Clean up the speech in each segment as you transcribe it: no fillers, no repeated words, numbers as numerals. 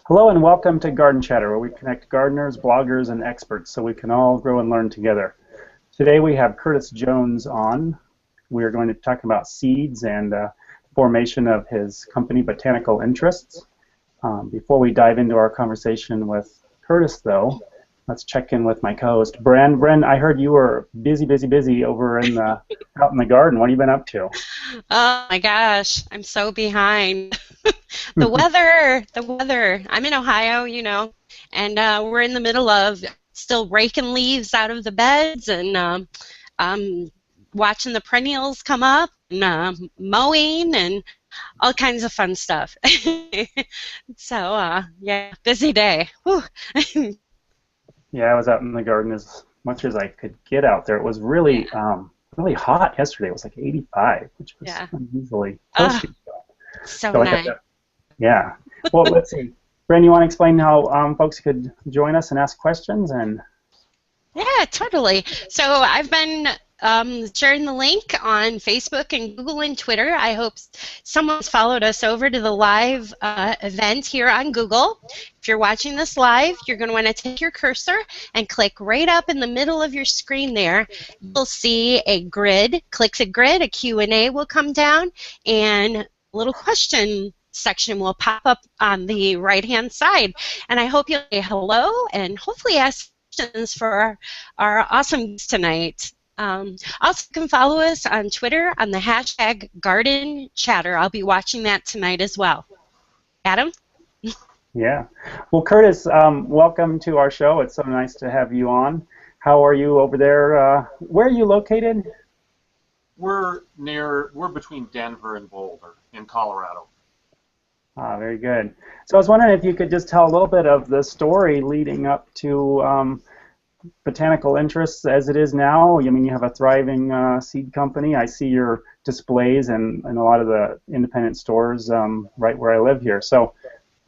Hello and welcome to Garden Chatter, where we connect gardeners, bloggers, and experts so we can all grow and learn together. Today we have Curtis Jones on. We're going to talk about seeds and formation of his company, Botanical Interests. Before we dive into our conversation with Curtis, though, let's check in with my co-host, Bren. Bren, I heard you were busy over in the out in the garden. What have you been up to? Oh my gosh, I'm so behind. The weather. I'm in Ohio, and we're in the middle of still raking leaves out of the beds and watching the perennials come up and mowing and all kinds of fun stuff. So, yeah, busy day. Whew. Yeah, I was out in the garden as much as I could get out there. It was Yeah, really hot yesterday. It was like 85, which was yeah. unusually close Oh, to. so So I got nice. that. Yeah. Well, let's see. Bren, you want to explain how folks could join us and ask questions? And Yeah, totally. So I've been sharing the link on Facebook and Google and Twitter. I hope someone's followed us over to the live event here on Google. If you're watching this live, you're going to want to take your cursor and click right up in the middle of your screen there. You'll see a grid. Click the grid, a Q&A will come down, and a little question section will pop up on the right-hand side. And I hope you'll say hello and hopefully ask questions for our awesome guests tonight. Also, you can follow us on Twitter on the hashtag Garden Chatter. I'll be watching that tonight as well. Adam? yeah. Well, Curtis, welcome to our show. It's so nice to have you on. How are you over there? Where are you located? We're between Denver and Boulder in Colorado. Ah, very good. So I was wondering if you could just tell a little bit of the story leading up to Botanical Interests as it is now. I mean, you have a thriving seed company. I see your displays in a lot of the independent stores right where I live here. So,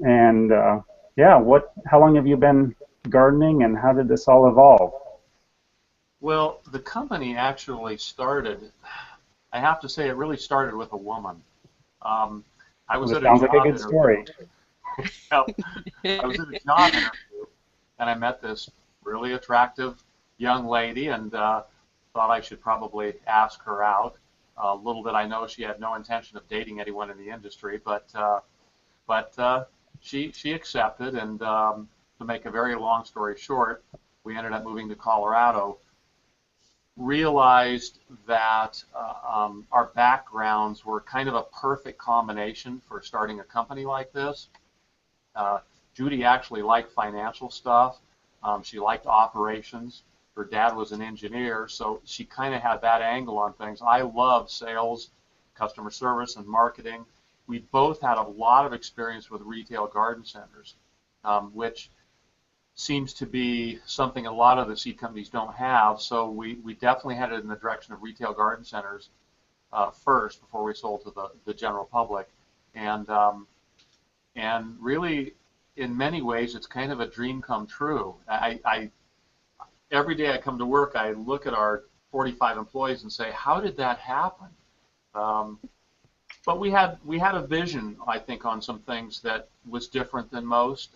and yeah, how long have you been gardening, and how did this all evolve? Well, the company actually started, I have to say, it really started with a woman. Um, I Well, was this at a sounds like a job good interview. story. Yep. I was at a job interview, and I met this really attractive young lady, and thought I should probably ask her out. Little did I know she had no intention of dating anyone in the industry, but she accepted, and to make a very long story short, we ended up moving to Colorado. Realized that our backgrounds were kind of a perfect combination for starting a company like this. Uh, Judy actually liked financial stuff. She liked operations. Her dad was an engineer, so she kind of had that angle on things. I love sales, customer service, and marketing. We both had a lot of experience with retail garden centers, which seems to be something a lot of the seed companies don't have. So we definitely headed in the direction of retail garden centers first before we sold to the general public. And and really, in many ways, it's kind of a dream come true. Every day I come to work, I look at our 45 employees and say, how did that happen? Um, but we had a vision, I think, on some things that was different than most.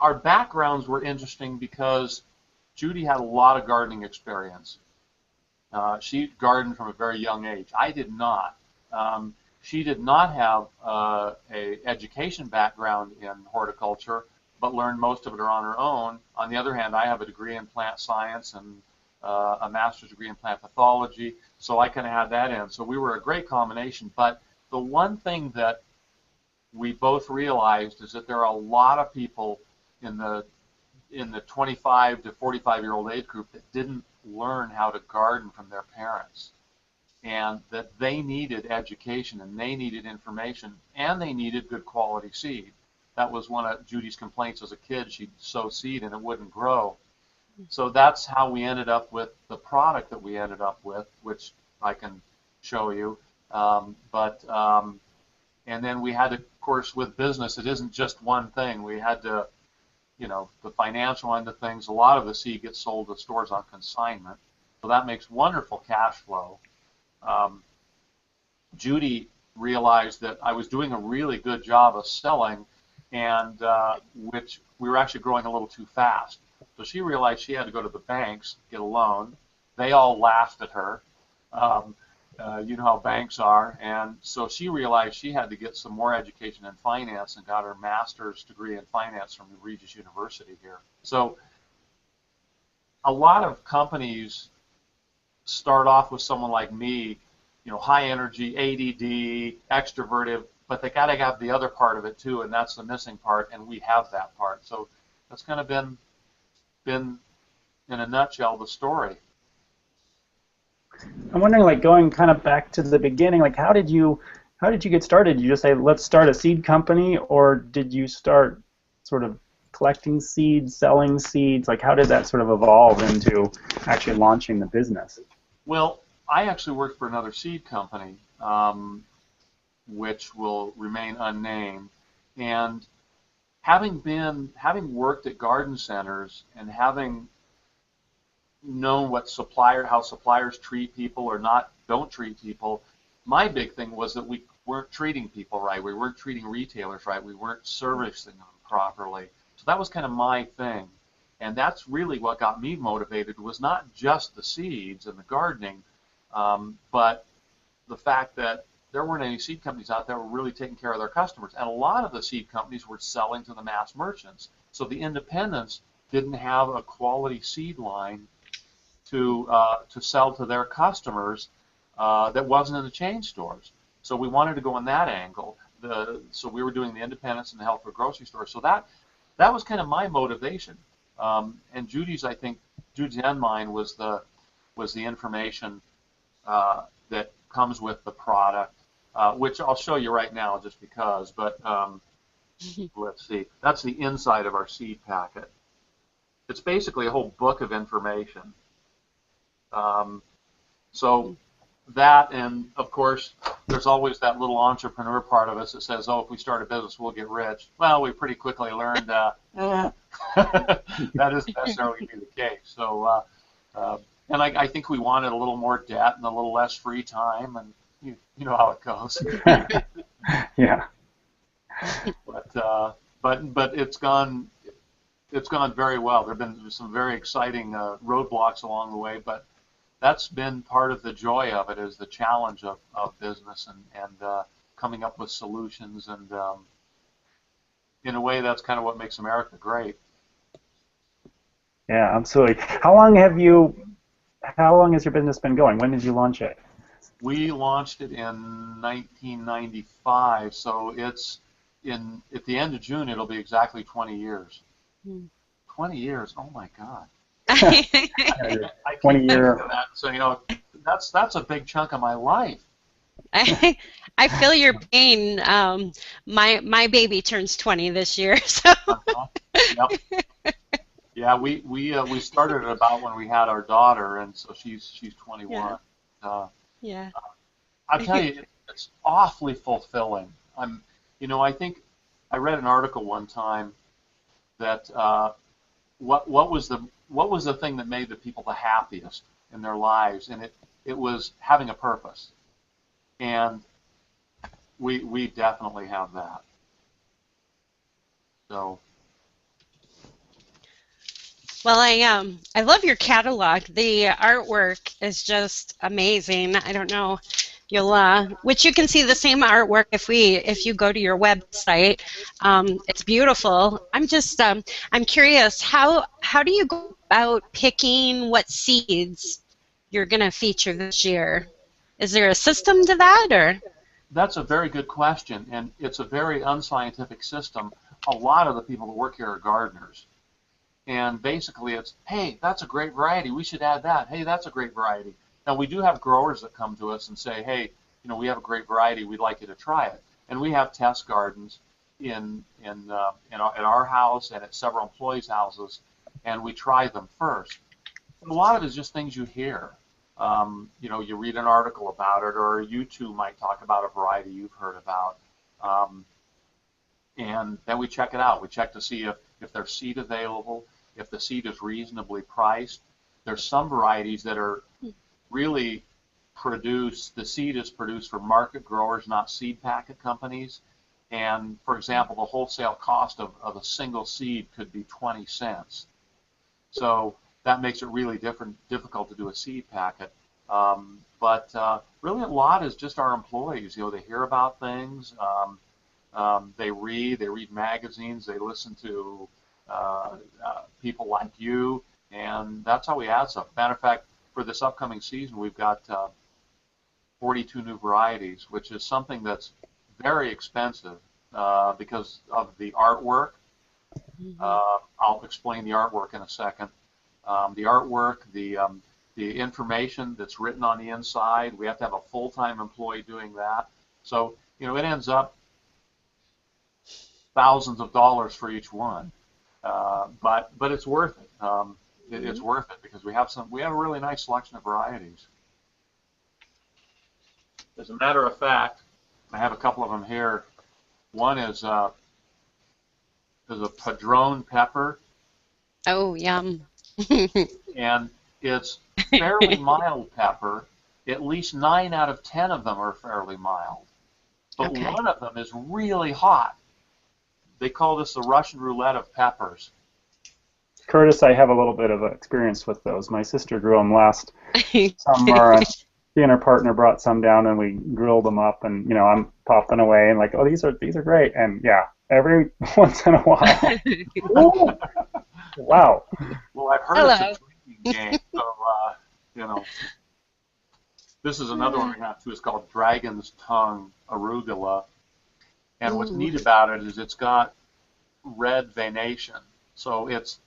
Our backgrounds were interesting because Judy had a lot of gardening experience. She gardened from a very young age. I did not. She did not have a education background in horticulture, but learned most of it on her own. On the other hand, I have a degree in plant science and a master's degree in plant pathology, so I kind of had that in. So we were a great combination. But the one thing that we both realized is that there are a lot of people in the 25 to 45-year-old age group that didn't learn how to garden from their parents, and that they needed education and they needed information and they needed good quality seed. That was one of Judy's complaints as a kid. She'd sow seed and it wouldn't grow. So that's how we ended up with the product that we ended up with, which I can show you. And then we had to, of course, with business, it isn't just one thing. We had to, the financial end of things. A lot of the seed gets sold to stores on consignment, so that makes wonderful cash flow. Um, Judy realized that I was doing a really good job of selling, and which we were actually growing a little too fast. So she realized she had to go to the banks, get a loan. They all laughed at her. You know how banks are. And so she realized she had to get some more education in finance and got her master's degree in finance from the Regis University here. So a lot of companies start off with someone like me, you know, high energy, ADD, extroverted, but they got to have the other part of it too, and that's the missing part, and we have that part. So that's kind of been in a nutshell the story. I'm wondering, like, going kind of back to the beginning, like, how did you get started? Did you just say, let's start a seed company, or did you start sort of collecting seeds, selling seeds? Like, how did that sort of evolve into actually launching the business? Well, I actually worked for another seed company, which will remain unnamed, and having worked at garden centers and having known how suppliers treat people or don't treat people, my big thing was that we weren't treating people right. We weren't treating retailers right. We weren't servicing them properly. So that was kind of my thing. And that's really what got me motivated, was not just the seeds and the gardening, but the fact that there weren't any seed companies out there who were really taking care of their customers. And a lot of the seed companies were selling to the mass merchants. So the independents didn't have a quality seed line to sell to their customers that wasn't in the chain stores. So we wanted to go in that angle. So we were doing the independents and the health food grocery stores. So that was kind of my motivation. And Judy's, I think, Judy's and mine was the information that comes with the product, which I'll show you right now just because. But let's see. That's the inside of our seed packet. It's basically a whole book of information. So that, and of course, there's always that little entrepreneur part of us that says, oh, if we start a business, we'll get rich. Well, we pretty quickly learned that isn't necessarily the case. So, and I think we wanted a little more debt and a little less free time, and you know how it goes. Yeah. But it's gone very well. There have been some very exciting roadblocks along the way, but that's been part of the joy of it, is the challenge of business and coming up with solutions, and in a way that's kind of what makes America great. Yeah, absolutely. How long has your business been going? When did you launch it? We launched it in 1995, so it's at the end of June it'll be exactly 20 years. 20 years, oh my God. I 20 year. That, so you know, that's a big chunk of my life. I feel your pain. My baby turns 20 this year, so. Yep. Yeah, we started at about when we had our daughter, and so she's 21. Yeah. I tell you, it's awfully fulfilling. I think I read an article one time that what was the thing that made the people the happiest in their lives, and it was having a purpose, and we definitely have that. So. Well, I love your catalog. The artwork is just amazing. I don't know, which you can see the same artwork if you go to your website. It's beautiful. I'm curious, how do you go about picking what seeds you're going to feature this year? Is there a system to that, or? That's a very good question, and it's a very unscientific system. A lot of the people that work here are gardeners. And basically it's, hey, that's a great variety, we should add that. Hey, that's a great variety. Now, we do have growers that come to us and say, hey, we have a great variety, we'd like you to try it. And we have test gardens at our house and at several employees' houses, and we try them first. And a lot of it is just things you hear. You read an article about it, or you two might talk about a variety you've heard about. And then we check it out. We check to see if there's seed available, if the seed is reasonably priced. There's some varieties that are really the seed is produced for market growers, not seed packet companies. And for example, the wholesale cost of a single seed could be 20 cents. So that makes it really difficult to do a seed packet. But really a lot is just our employees. You know, they hear about things, they read magazines, they listen to people like you, and that's how we add stuff. Matter of fact, for this upcoming season, we've got 42 new varieties, which is something that's very expensive because of the artwork. I'll explain the artwork in a second. The artwork, the information that's written on the inside, we have to have a full-time employee doing that. So, you know, it ends up thousands of dollars for each one. But it's worth it. It's worth it because we have a really nice selection of varieties. As a matter of fact, I have a couple of them here. One is a padron pepper. Oh, yum. And it's fairly mild pepper. At least 9 out of 10 of them are fairly mild. But Okay. one of them is really hot. They call this the Russian roulette of peppers. Curtis, I have a little bit of experience with those. My sister grew them last summer, and she and her partner brought some down, and we grilled them up. And you know, I'm popping away and like, oh, these are great. And yeah, every once in a while, ooh, wow. Well, I've heard it's a drinking game, so you know. This is another one we have too. It's called Dragon's Tongue Arugula, and what's neat about it is it's got red veination, so it's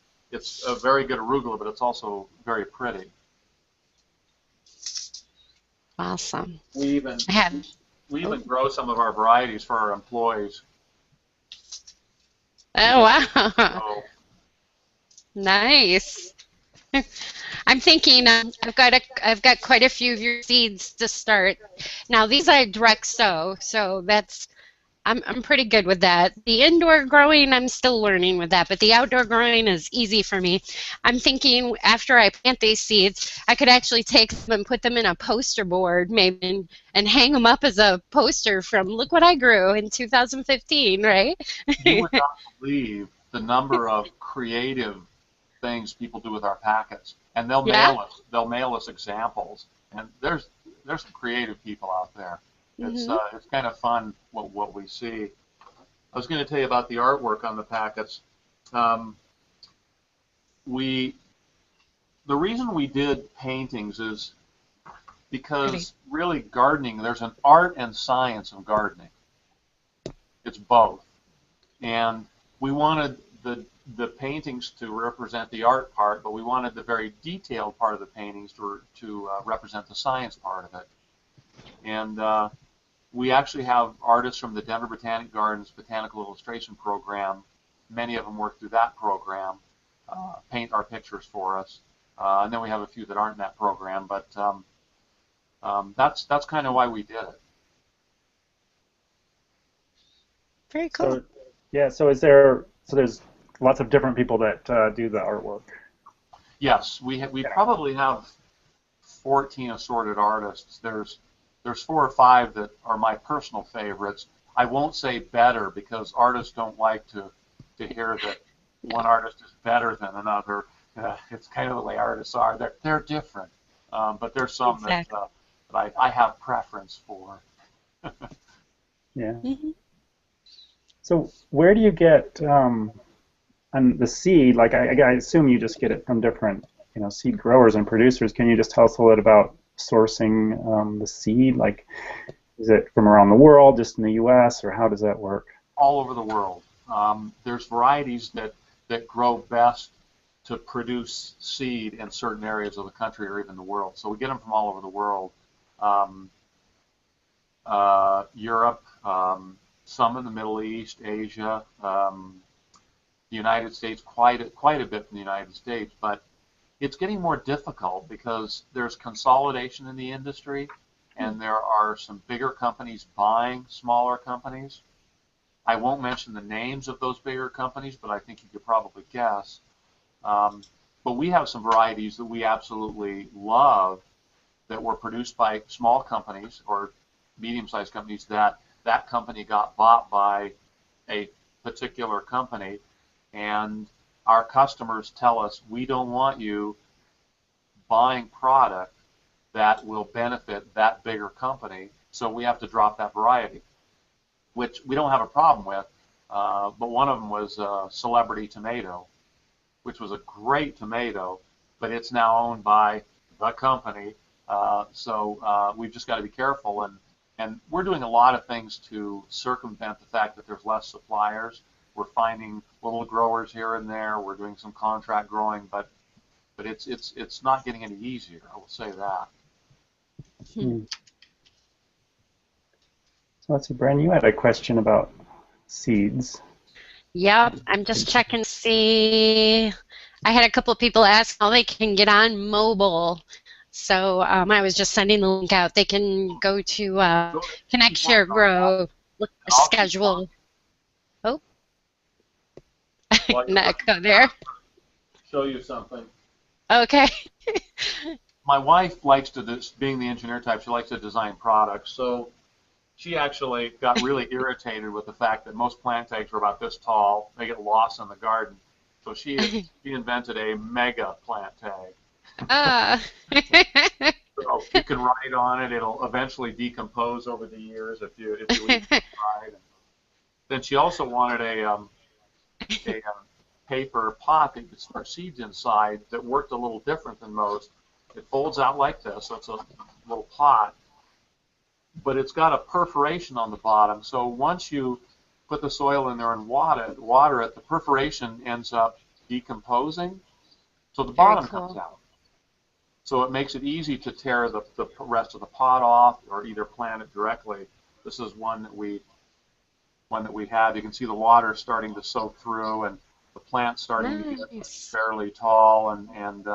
a very good arugula, but it's also very pretty. Awesome. We even grow some of our varieties for our employees. Oh, wow. So, Nice. I'm thinking I've got quite a few of your seeds to start. Now these are direct sow, so I'm pretty good with that. The indoor growing, I'm still learning with that, but the outdoor growing is easy for me. I'm thinking after I plant these seeds, I could actually take them and put them in a poster board maybe and hang them up as a poster from look what I grew in 2015, right? you would not believe the number of creative things people do with our packets, and they'll mail us examples, and there's some creative people out there. It's kind of fun what we see. I was going to tell you about the artwork on the packets. The reason we did paintings is because really gardening, there's an art and science of gardening. It's both, and we wanted the paintings to represent the art part, but we wanted the very detailed part of the paintings to represent the science part of it. And we actually have artists from the Denver Botanic Gardens Botanical Illustration Program. Many of them work through that program, paint our pictures for us. And then we have a few that aren't in that program, but that's kind of why we did it. Very cool. So, yeah, so there's lots of different people that do the artwork. Yes, we probably have 14 assorted artists. There's 4 or 5 that are my personal favorites. I won't say better because artists don't like to hear that one artist is better than another. It's kind of the way artists are. They're different, but there's some that I have preference for. Yeah. So where do you get and the seed? Like I assume you just get it from different seed growers and producers. Can you just tell us a little bit about sourcing the seed? Like, is it from around the world, just in the U.S., or how does that work? All over the world. There's varieties that grow best to produce seed in certain areas of the country or even the world. So we get them from all over the world. Europe, some in the Middle East, Asia, the United States, quite a bit in the United States, but it's getting more difficult because there's consolidation in the industry, and there are some bigger companies buying smaller companies. I won't mention the names of those bigger companies, but I think you could probably guess. But we have some varieties that we absolutely love that were produced by small companies or medium-sized companies that that company got bought by a particular company, and our customers tell us, we don't want you buying product that will benefit that bigger company, so we have to drop that variety, which we don't have a problem with. But one of them was Celebrity Tomato, which was a great tomato, but it's now owned by the company. So we've just got to be careful, and we're doing a lot of things to circumvent the fact that there's less suppliers. We're finding little growers here and there. We're doing some contract growing, but it's not getting any easier, I will say that. Hmm. So let's see, Bren, you had a question about seeds. Yep, I'm just checking to see. I had a couple of people ask how they can get on mobile. So I was just sending the link out. They can go to Connect Share Grow, look for schedule. Oh, not go there. Show you something. Okay. My wife likes to, being the engineer type, she likes to design products. So she actually got really irritated with the fact that most plant tags are about this tall. They get lost in the garden. So she invented a mega plant tag. So you can write on it. It'll eventually decompose over the years if you leave it aside. Then she also wanted a paper pot that you could store seeds inside that worked a little different than most. It folds out like this, so it's a little pot, but it's got a perforation on the bottom. So once you put the soil in there and water it, the perforation ends up decomposing, so the bottom comes out. So it makes it easy to tear the rest of the pot off, or either plant it directly. This is one that we have. You can see the water starting to soak through, and the plant's starting to get fairly tall, and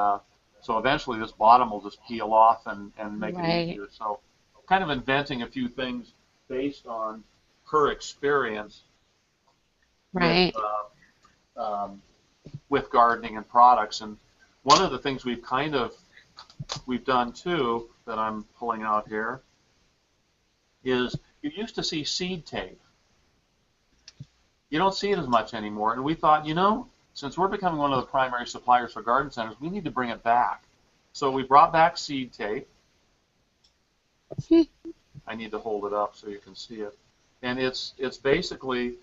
so eventually this bottom will just peel off and make it easier. So kind of inventing a few things based on her experience with gardening and products. And one of the things we've done too, that I'm pulling out here, is you used to see seed tape. You don't see it as much anymore, and we thought, since we're becoming one of the primary suppliers for garden centers, we need to bring it back. So we brought back seed tape. I need to hold it up so you can see it. And it's basically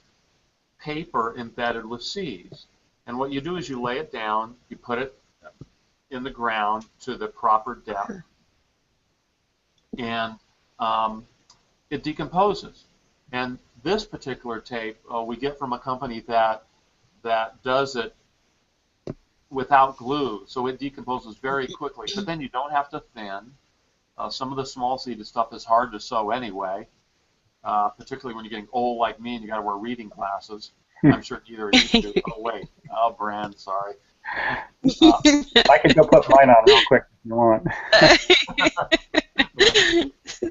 paper embedded with seeds. And what you do is you lay it down, you put it in the ground to the proper depth, and it decomposes. And this particular tape we get from a company that does it without glue, so it decomposes very quickly. But then you don't have to thin. Some of the small seeded stuff is hard to sow anyway, particularly when you're getting old like me and you got to wear reading glasses. I'm sure neither of you do. Oh wait, Brand, sorry. I could go put mine on real quick if you want.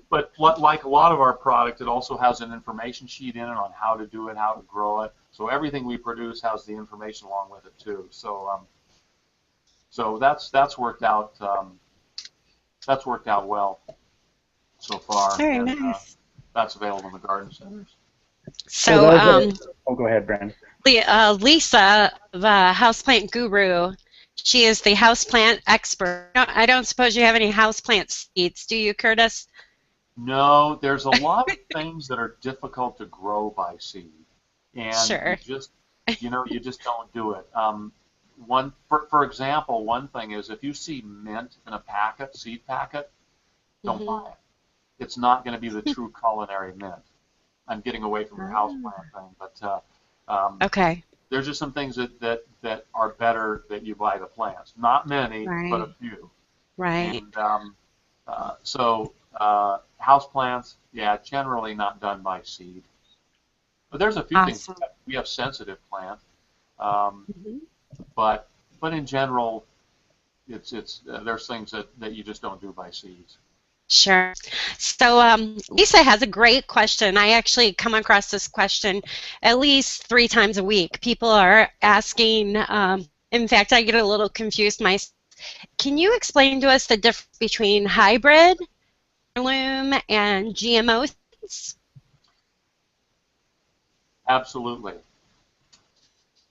But like a lot of our product, it also has an information sheet in it on how to do it, how to grow it. So everything we produce has the information along with it too. So so that's worked out. That's worked out well so far. Very nice. That's available in the garden centers. So go ahead, Brandon. Lisa, the houseplant guru, she is the houseplant expert. I don't suppose you have any houseplant seeds, do you, Curtis? No, there's a lot of things that are difficult to grow by seed, and you just don't do it. For example, one thing is if you see mint in a packet, seed packet, don't buy it. It's not going to be the true culinary mint. I'm getting away from your houseplant thing, but okay. There's just some things that are better that you buy the plants. Not many, but a few. Right. And so houseplants, generally not done by seed. But there's a few things. We have sensitive plants, but in general, there's things that you just don't do by seeds. Sure. So Lisa has a great question. I actually come across this question at least 3 times a week. People are asking, in fact, I get a little confused myself. Can you explain to us the difference between hybrid, heirloom, and GMO seeds? Absolutely.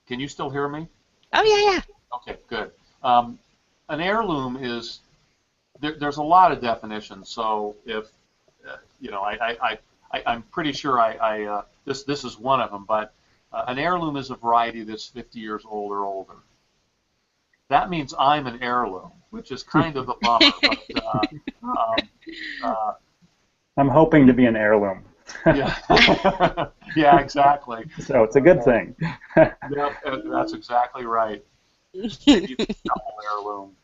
Can you still hear me? Oh, yeah, yeah. Okay, good. An heirloom is, there's a lot of definitions. So if, you know, I'm pretty sure this is one of them, but an heirloom is a variety that's 50 years old or older. That means I'm an heirloom, which is kind of a bummer. But, I'm hoping to be an heirloom. yeah, yeah, exactly. So it's a good thing. Yep, that's exactly right. Maybe it's a double heirloom.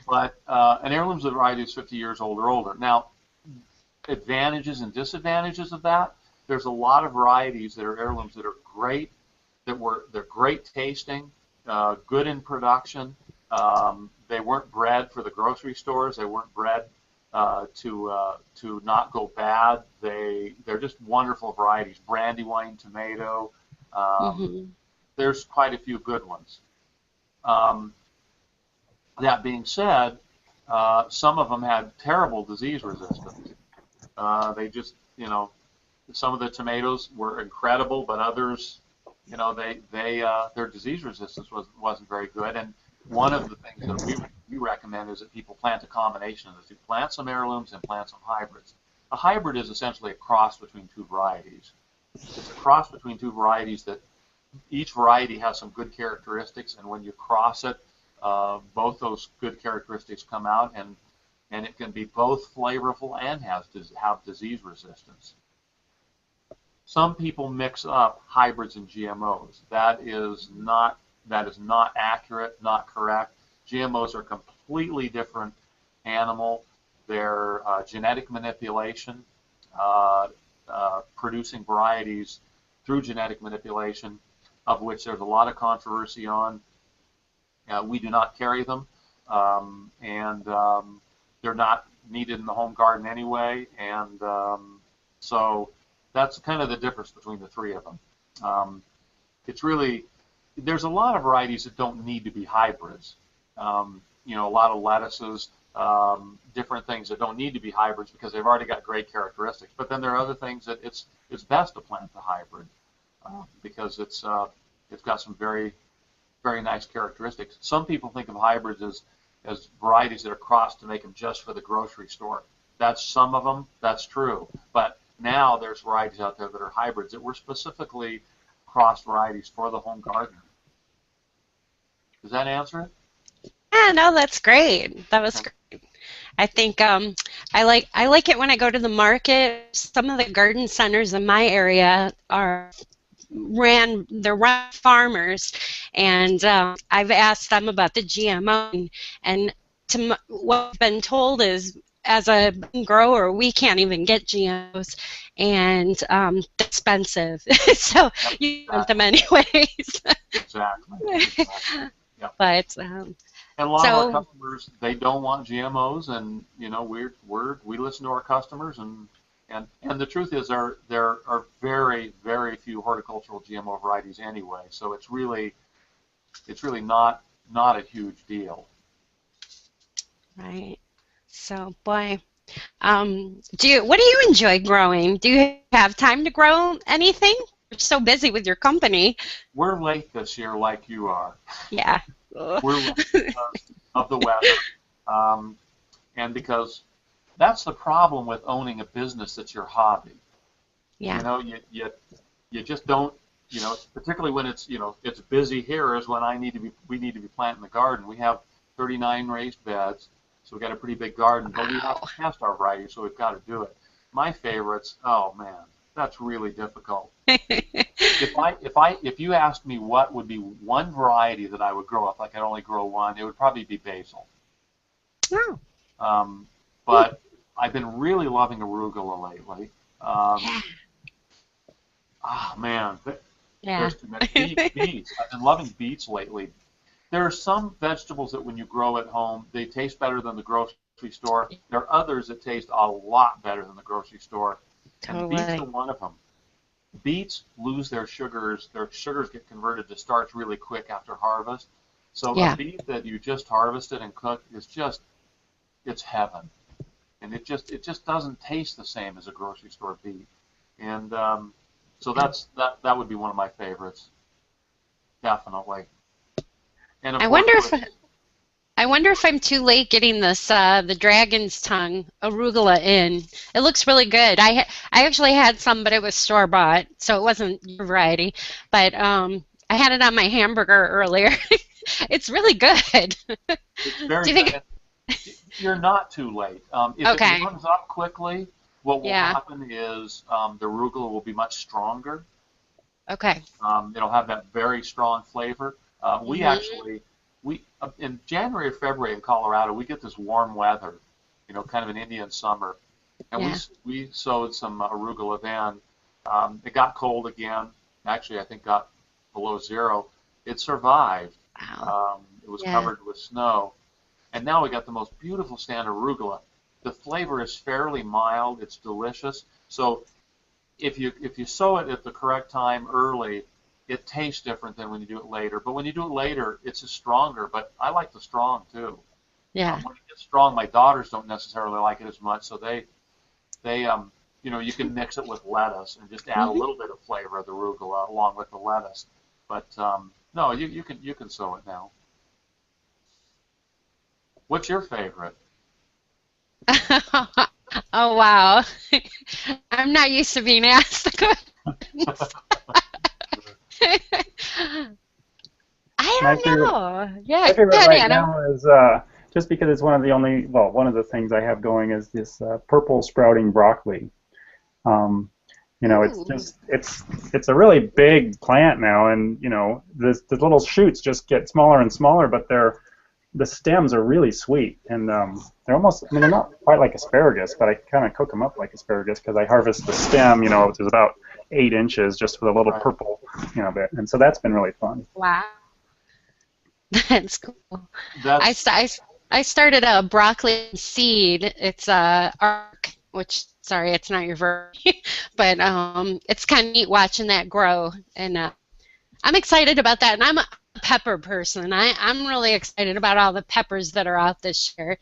But an heirloom is a variety that's 50 years old or older. Now, advantages and disadvantages of that. There's a lot of varieties that are heirlooms that are great, they're great tasting, good in production. They weren't bred for the grocery stores. They weren't bred to not go bad. They're just wonderful varieties. Brandywine tomato. There's quite a few good ones. That being said, some of them had terrible disease resistance. They just, you know, some of the tomatoes were incredible, but others, you know, their disease resistance wasn't very good. And one of the things that we recommend is that people plant a combination of the two. Plant some heirlooms and plant some hybrids. A hybrid is essentially a cross between two varieties. It's a cross between two varieties that each variety has some good characteristics, and when you cross it, both those good characteristics come out, and it can be both flavorful and have disease resistance. Some people mix up hybrids and GMOs. That is not accurate, not correct. GMOs are a completely different animal. They're genetic manipulation, producing varieties through genetic manipulation, of which there's a lot of controversy on. We do not carry them, and they're not needed in the home garden anyway, and so that's kind of the difference between the three of them. It's really, there's a lot of varieties that don't need to be hybrids. You know, a lot of lettuces, different things that don't need to be hybrids because they've already got great characteristics. But then there are other things that it's best to plant the hybrid because it's got some very, very nice characteristics. Some people think of hybrids as varieties that are crossed to make them just for the grocery store. That's some of them, that's true. But now there's varieties out there that are hybrids that were specifically crossed varieties for the home gardener. Does that answer it? Yeah, no, that's great. That was great. I think I like it when I go to the market. Some of the garden centers in my area they're run farmers, and I've asked them about the GMO, and what I've been told is, as a grower, we can't even get GMOs, and they're expensive, so you want them anyways. Exactly. Yep. But and a lot of our customers, they don't want GMOs, and you know, we listen to our customers, and the truth is there are very, very few horticultural GMO varieties anyway, so it's really not a huge deal. Right. So, boy, what do you enjoy growing? Do you have time to grow anything? You're so busy with your company. We're late this year, like you are. Yeah. We're late because of the weather, and because that's the problem with owning a business that's your hobby. Yeah. You know, you just don't, you know, particularly when it's, you know, it's busy here is when we need to be planting the garden. We have 39 raised beds, so we've got a pretty big garden, but we have to test our varieties, so we've got to do it. My favorites, oh man, that's really difficult. If you asked me what would be one variety that I would grow, if I could only grow one, it would probably be basil. Oh. But I've been really loving arugula lately. Yeah. Oh man, Yeah. there's too many beets. I've been loving beets lately. There are some vegetables that when you grow at home, they taste better than the grocery store. There are others that taste a lot better than the grocery store. Totally. And beets are one of them. Beets lose their sugars get converted to starch really quick after harvest. So Yeah. a beet that you just harvested and cooked is just, it's heaven. And it just doesn't taste the same as a grocery store beet. And so that would be one of my favorites, definitely. And of I course, wonder if I wonder if I'm too late getting this the dragon's tongue arugula in. It looks really good. I actually had some, but it was store bought, so it wasn't your variety. But I had it on my hamburger earlier. It's really good. it's very Do you think? good. You're not too late. If Okay. it warms up quickly, what will Yeah. happen is the arugula will be much stronger. Okay. It'll have that very strong flavor. We Mhm. actually, in January or February in Colorado, we get this warm weather, kind of an Indian summer, and Yeah. we sowed some arugula then. It got cold again. Actually, I think got below zero. It survived. Wow. It was Yeah. covered with snow, and now we got the most beautiful stand arugula. The flavor is fairly mild. It's delicious. So if you sow it at the correct time early, it tastes different than when you do it later. But when you do it later, it's stronger. But I like the strong too. Yeah. When it gets strong, my daughters don't necessarily like it as much, so they you can mix it with lettuce and just add a Mhm. little bit of flavor of the arugula along with the lettuce. But no, you can sow it now. What's your favorite? Oh wow. I'm not used to being asked the questions. I My don't favorite know. Yeah, My go favorite ahead, right Adam. now is just because it's one of the only, well, one of the things I have going is this purple sprouting broccoli. Um, it's Ooh. just it's a really big plant now, and the little shoots just get smaller and smaller, but the stems are really sweet, and they're almost, I mean, they're not quite like asparagus, but I kind of cook them up like asparagus because I harvest the stem, which is about 8 inches, just with a little Right. purple, bit, and so that's been really fun. Wow. That's cool. I, That's st- I started a broccoli seed. It's arc, which sorry, it's not your verb, but it's kind of neat watching that grow, and I'm excited about that. And I'm a pepper person. I'm really excited about all the peppers that are out this year.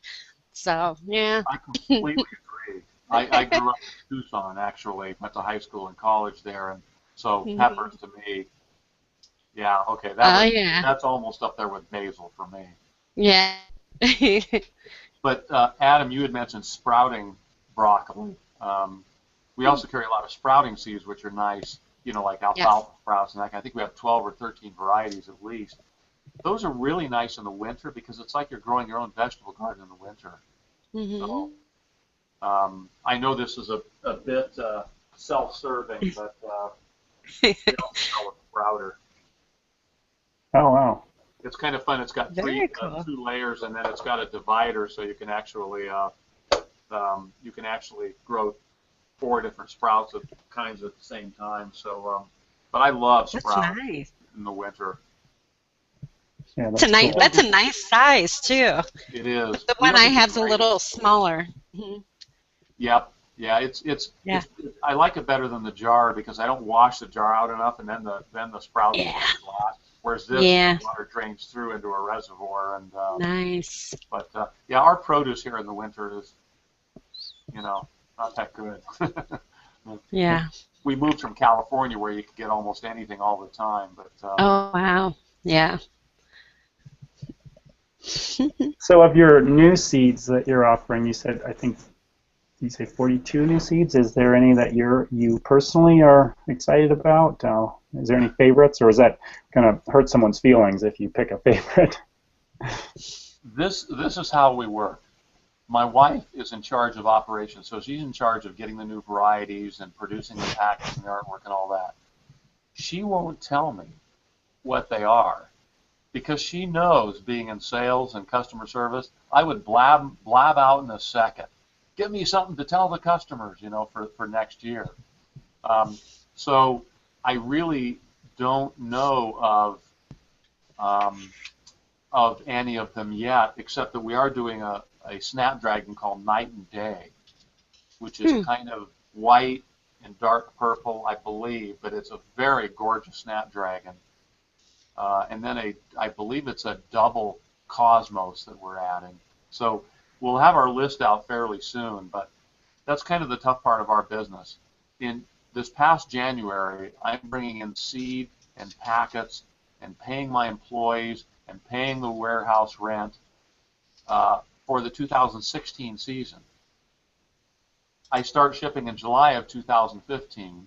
So yeah. I completely agree. I grew up in Tucson, actually. Went to high school and college there, and so Mhm. peppers to me, yeah, okay, Oh yeah, that's almost up there with basil for me. yeah. But Adam, you had mentioned sprouting broccoli. We also carry a lot of sprouting seeds, which are nice, like Yes. alfalfa sprouts and that kind. I think we have 12 or 13 varieties at least. Those are really nice in the winter because it's like you're growing your own vegetable garden in the winter. So Hmm. I know this is a bit self-serving, but we also call it sprouter. Oh wow. It's kind of fun. It's got Very cool. two layers, and then it's got a divider, so you can actually grow four different sprouts of kinds at the same time. So, but I love That's sprouts nice. in the winter. Yeah, It's a that's nice. cool. That's a nice size too. It is. The We one don't I get the have is a greatest. little smaller. Mhm. Yep. Yeah. Yeah. I like it better than the jar because I don't wash the jar out enough, and then the sprouts Yeah. rot. Whereas this Yeah. water drains through into a reservoir, and Nice. but yeah, our produce here in the winter is not that good. Yeah. We moved from California where you could get almost anything all the time, but Oh wow. Yeah. So of your new seeds that you're offering, you said, I think you say 42 new seeds. Is there any that you personally are excited about? Is there any favorites, or is that going to hurt someone's feelings if you pick a favorite? this is how we work. My wife is in charge of operations, so she's in charge of getting the new varieties and producing the packets and the artwork and all that. She won't tell me what they are because she knows, being in sales and customer service, I would blab out in a second. Give me something to tell the customers, for next year. Um, so I really don't know um, of any of them yet, except that we are doing a snapdragon called Night and Day, which is Hmm. kind of white and dark purple, I believe, but it's a very gorgeous snapdragon. And then I believe it's a double cosmos that we're adding. So we'll have our list out fairly soon, but that's kind of the tough part of our business. In this past January, I'm bringing in seed and packets and paying my employees and paying the warehouse rent for the 2016 season. I start shipping in July of 2015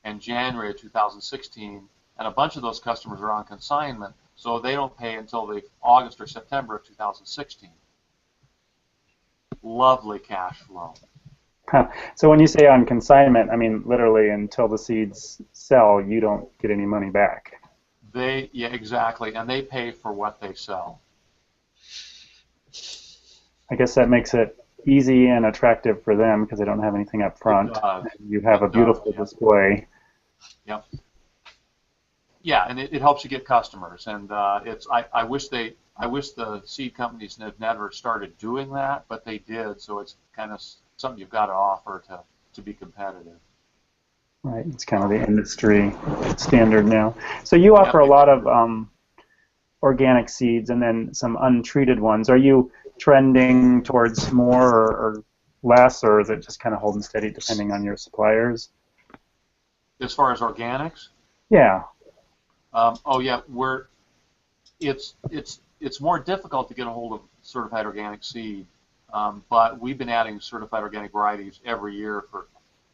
and January of 2016, and a bunch of those customers are on consignment, so they don't pay until the August or September of 2016. Lovely cash flow. Huh. So when you say on consignment, I mean literally until the seeds sell, you don't get any money back. Yeah, exactly, and they pay for what they sell. I guess that makes it easy and attractive for them because they don't have anything up front. You have a beautiful display. Yep. Yeah, and it helps you get customers, and I wish the seed companies had never started doing that, but they did. So it's kind of something you've got to offer to be competitive. Right, it's kind of the industry standard now. So you offer a lot of organic seeds and then some untreated ones. Are you trending towards more or less, or is it just kind of holding steady depending on your suppliers? As far as organics? Yeah. Oh yeah, it's more difficult to get a hold of certified organic seed, but we've been adding certified organic varieties every year for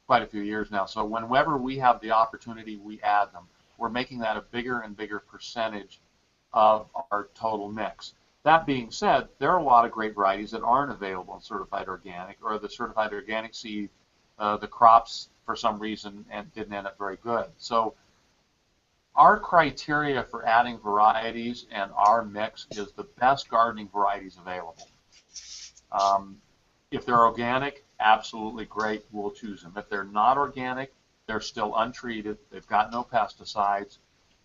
quite a few years now. So whenever we have the opportunity, we add them. We're making that a bigger and bigger percentage of our total mix. That being said, there are a lot of great varieties that aren't available in certified organic, or the certified organic seed, the crops for some reason didn't end up very good. So our criteria for adding varieties and our mix is the best gardening varieties available. If they're organic, absolutely great, we'll choose them. If they're not organic, they're still untreated, they've got no pesticides,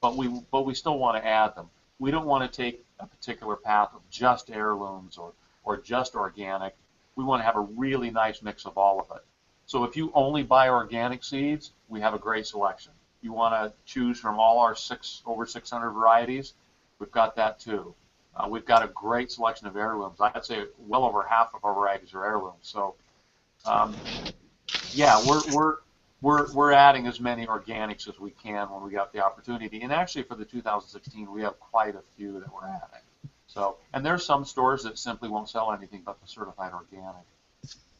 but we still want to add them. We don't want to take a particular path of just heirlooms or just organic. We want to have a really nice mix of all of it. So if you only buy organic seeds, we have a great selection. You want to choose from all our over 600 varieties, we've got that too. We've got a great selection of heirlooms. I'd say well over half of our varieties are heirlooms. So yeah, we're adding as many organics as we can when we got the opportunity. And actually for the 2016, we have quite a few that we're adding. So, and there's some stores that simply won't sell anything but the certified organic.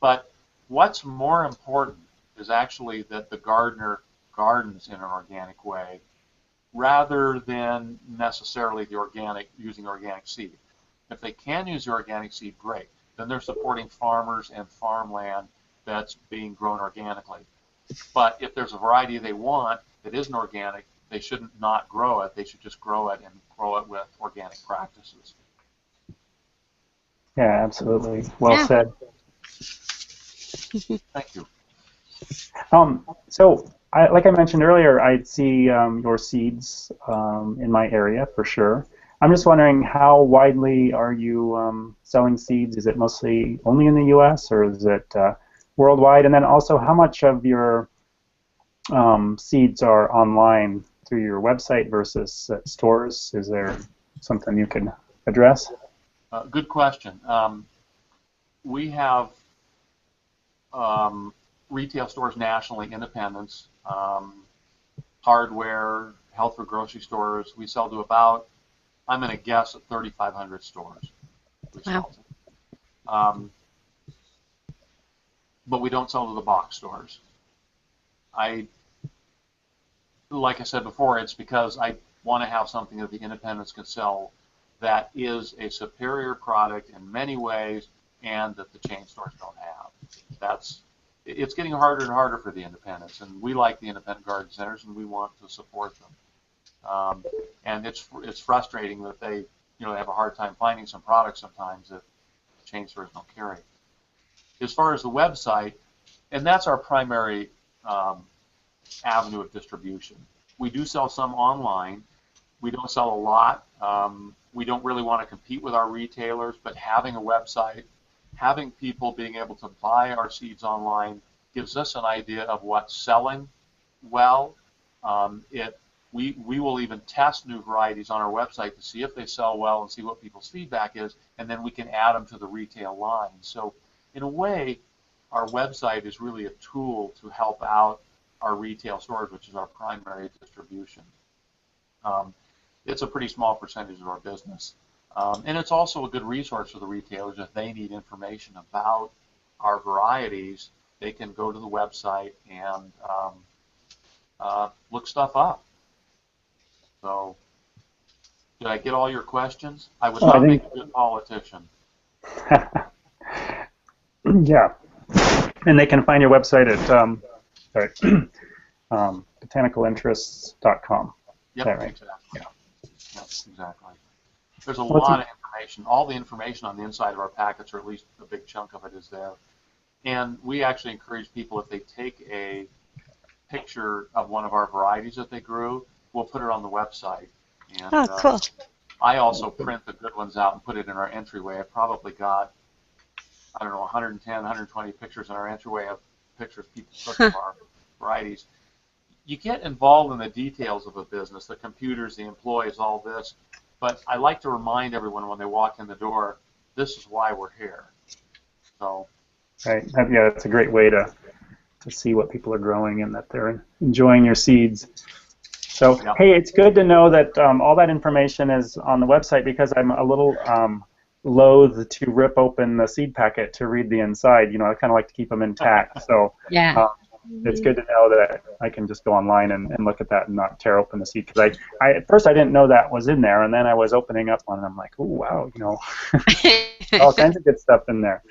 But what's more important is actually that the gardener gardens in an organic way rather than necessarily using organic seed. If they can use the organic seed, great. Then they're supporting farmers and farmland that's being grown organically. But if there's a variety they want that isn't organic, they shouldn't not grow it. They should just grow it and grow it with organic practices. Yeah, absolutely. Well said. Thank you. So, like I mentioned earlier, I see your seeds in my area for sure. I'm just wondering, how widely are you selling seeds? Is it mostly only in the U.S. or is it worldwide? And then also, how much of your seeds are online through your website versus stores? Is there something you can address? Good question. We have retail stores nationally, independents, hardware, health or grocery stores. We sell to about, I'm going to guess, at 3,500 stores. We sell to. But we don't sell to the box stores. Like I said before, it's because I want to have something that the independents can sell that is a superior product in many ways and that the chain stores don't have. It's getting harder and harder for the independents, and we like the independent garden centers and we want to support them. And it's frustrating that they have a hard time finding some products sometimes that the chain stores don't carry. As far as the website, and that's our primary avenue of distribution. We do sell some online. We don't sell a lot. We don't really want to compete with our retailers, but having a website, having people being able to buy our seeds online gives us an idea of what's selling well. We will even test new varieties on our website to see if they sell well and see what people's feedback is, and then we can add them to the retail line. So in a way, our website is really a tool to help out our retail stores, which is our primary distribution. It's a pretty small percentage of our business. And it's also a good resource for the retailers. If they need information about our varieties, they can go to the website and look stuff up. So, did I get all your questions? I would not make a good politician. Yeah. And they can find your website at botanicalinterests.com. Yep, right? Exactly. Yeah. Yep, exactly. There's a lot of information. All the information on the inside of our packets, or at least a big chunk of it, is there. And we actually encourage people, if they take a picture of one of our varieties that they grew, we'll put it on the website. And, cool. I also print the good ones out and put it in our entryway. I probably got, I don't know, 110, 120 pictures in our entryway of pictures people took of our varieties. You get involved in the details of a business, the computers, the employees, all this. But I like to remind everyone when they walk in the door, this is why we're here. So. Right. Yeah, it's a great way to see what people are growing and that they're enjoying your seeds. So, Yep. Hey, it's good to know that all that information is on the website, because I'm a little loath to rip open the seed packet to read the inside. You know, I kind of like to keep them intact. So Yeah. it's good to know that I can just go online and look at that and not tear open the seed. Because I at first I didn't know that was in there, and then I was opening up one and I'm like, oh wow, you know, all kinds of good stuff in there.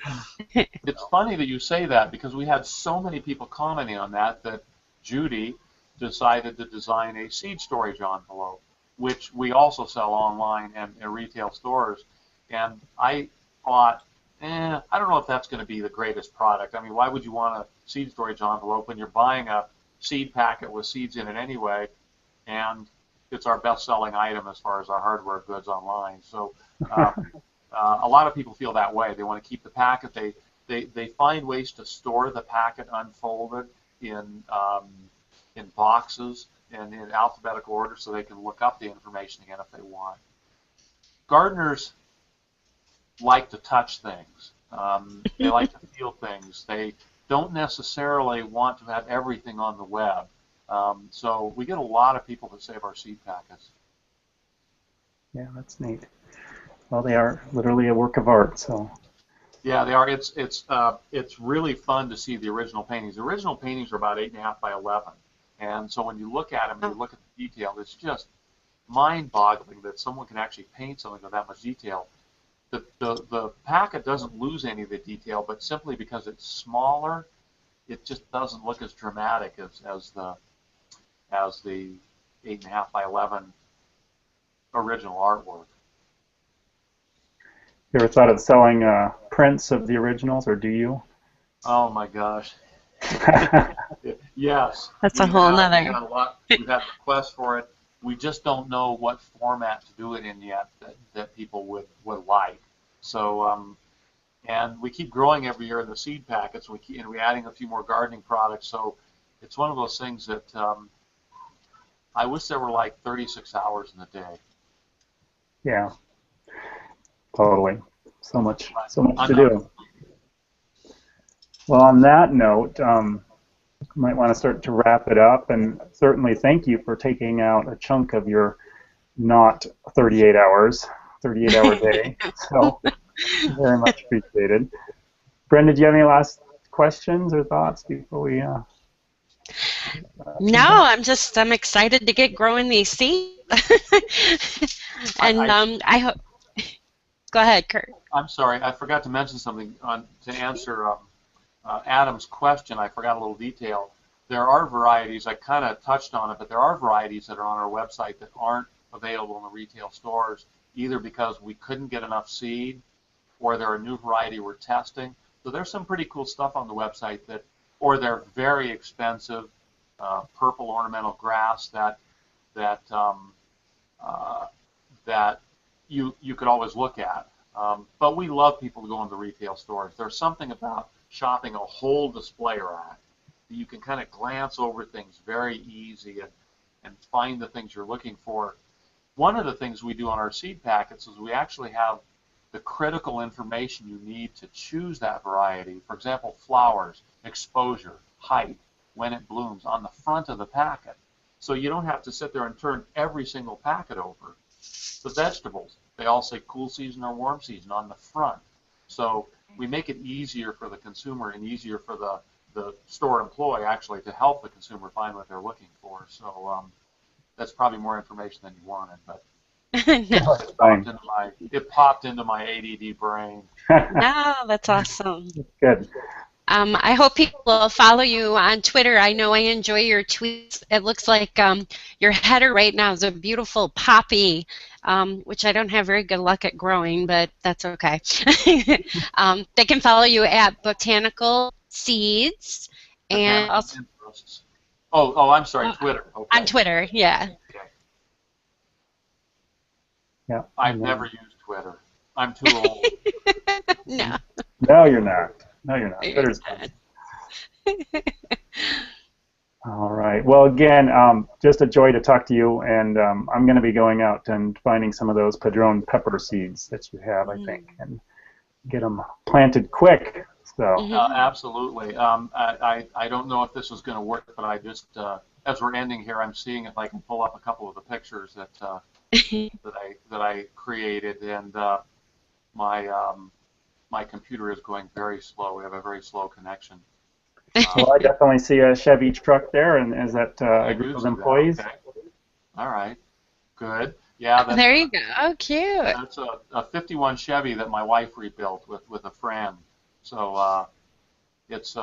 It's funny that you say that, because we had so many people commenting on that Judy decided to design a seed storage envelope, which we also sell online and in retail stores. And I thought, I don't know if that's going to be the greatest product. I mean, why would you want a seed storage envelope when you're buying a seed packet with seeds in it anyway? And it's our best-selling item as far as our hardware goods online. So a lot of people feel that way. They want to keep the packet. They find ways to store the packet unfolded in boxes and in alphabetical order, so they can look up the information again if they want. Gardeners like to touch things. They like to feel things. They don't necessarily want to have everything on the web. So we get a lot of people that save our seed packets. Yeah, that's neat. Well, they are literally a work of art. So. Yeah, they are. It's really fun to see the original paintings. The original paintings are about 8.5 by 11, and so when you look at them and you look at the detail, it's just mind-boggling that someone can actually paint something with that much detail. The packet doesn't lose any of the detail, but simply because it's smaller, it just doesn't look as dramatic as the 8.5 by 11 original artwork. You ever thought of selling prints of the originals, or do you? Oh my gosh. Yes. That's a whole nother. We've had requests for it. We just don't know what format to do it in yet that people would like. So, and we keep growing every year in the seed packets. We're adding a few more gardening products. So it's one of those things that I wish there were like 36 hours in a day. Yeah. Totally. So much to do. Well, on that note, you might want to start to wrap it up, and certainly thank you for taking out a chunk of your not 38 hour day. So very much appreciated. Brenda, do you have any last questions or thoughts before we? No, I'm excited to get growing these seeds. And I hope. Go ahead, Kurt. I'm sorry, I forgot to mention something to answer Adam's question. I forgot a little detail. There are varieties, I kind of touched on it, but there are varieties that are on our website that aren't available in the retail stores, either because we couldn't get enough seed or they're a new variety we're testing. So there's some pretty cool stuff on the website or they're very expensive purple ornamental grass that you could always look at. But we love people to go into retail stores. There's something about shopping a whole display rack. You can kind of glance over things very easy and find the things you're looking for. One of the things we do on our seed packets is we actually have the critical information you need to choose that variety. For example, flowers, exposure, height, when it blooms on the front of the packet. So you don't have to sit there and turn every single packet over. The vegetables, they all say cool season or warm season on the front. So we make it easier for the consumer and easier for the store employee actually to help the consumer find what they're looking for. So that's probably more information than you wanted, but No. it popped into my ADD brain. No, that's awesome. Good. I hope people will follow you on Twitter. I know I enjoy your tweets. It looks like your header right now is a beautiful poppy, which I don't have very good luck at growing, but that's okay. They can follow you at Botanical Seeds and also I'm sorry, Twitter. Okay. on Twitter, yeah. Okay. Yeah. I've never used Twitter. I'm too old. No. No, you're not. No, you're not. Twitter's fun. All right. Well, again, just a joy to talk to you, and I'm going to be going out and finding some of those padron pepper seeds that you have, I think, and get them planted quick. So. Absolutely. I don't know if this is going to work, but I just, as we're ending here, I'm seeing if I can pull up a couple of the pictures that that I created, and my computer is going very slow. We have a very slow connection. Well, I definitely see a Chevy truck there, and is that a group of employees? Okay. All right. Good. Yeah. There you go. Oh, cute. That's a 51 Chevy that my wife rebuilt with a friend. So it's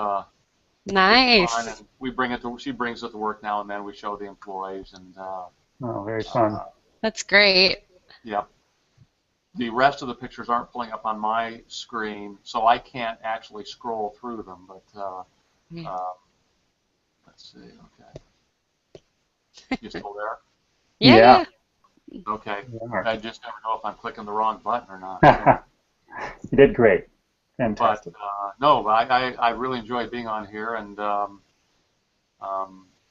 nice. fun, and she brings it to work now and then. We show the employees, and oh, very fun. That's great. Yep. The rest of the pictures aren't pulling up on my screen, so I can't actually scroll through them. But let's see. Okay. You still there? Yeah. Okay. I just never know if I'm clicking the wrong button or not. You did great. Fantastic. But I really enjoyed being on here, and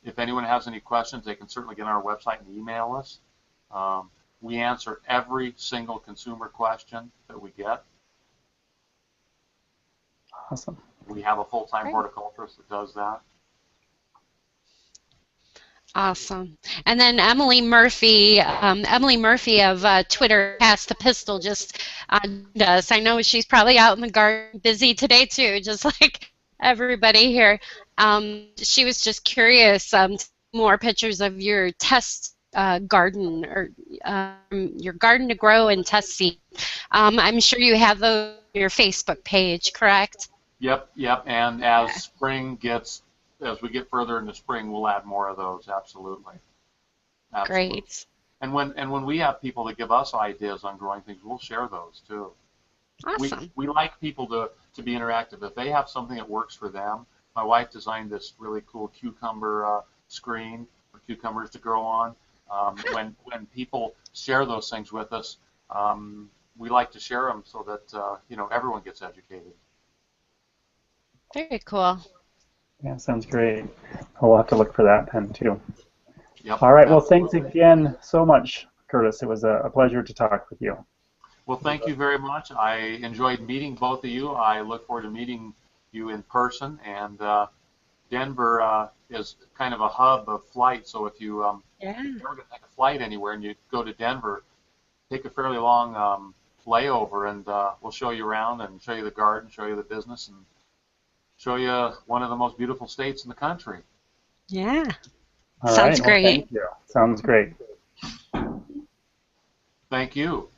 if anyone has any questions, they can certainly get on our website and email us. We answer every single consumer question that we get. Awesome. We have a full-time horticulturist that does that. Awesome. And then Emily Murphy of Twitter passed the pistol just on us. I know she's probably out in the garden busy today too, just like everybody here. She was just curious, more pictures of your test garden, or your garden to grow and test seed. I'm sure you have those on your Facebook page, correct? Yep. And as we get further into spring, we'll add more of those. Absolutely. Great. And when we have people that give us ideas on growing things, we'll share those too. Awesome. We like people to be interactive. If they have something that works for them, my wife designed this really cool cucumber screen for cucumbers to grow on. When people share those things with us, we like to share them so that everyone gets educated. Very cool. Yeah, sounds great. We'll have to look for that then too. Yep, all right. Well, thanks again so much, Curtis. It was a pleasure to talk with you. Well, thank you very much. I enjoyed meeting both of you. I look forward to meeting you in person. And Denver is kind of a hub of flight. So if you ever going to take a flight anywhere and you go to Denver, take a fairly long layover, and we'll show you around and show you the garden, show you the business, and show you one of the most beautiful states in the country. Yeah. All Sounds right. great. Well, thank you. Sounds great. Thank you.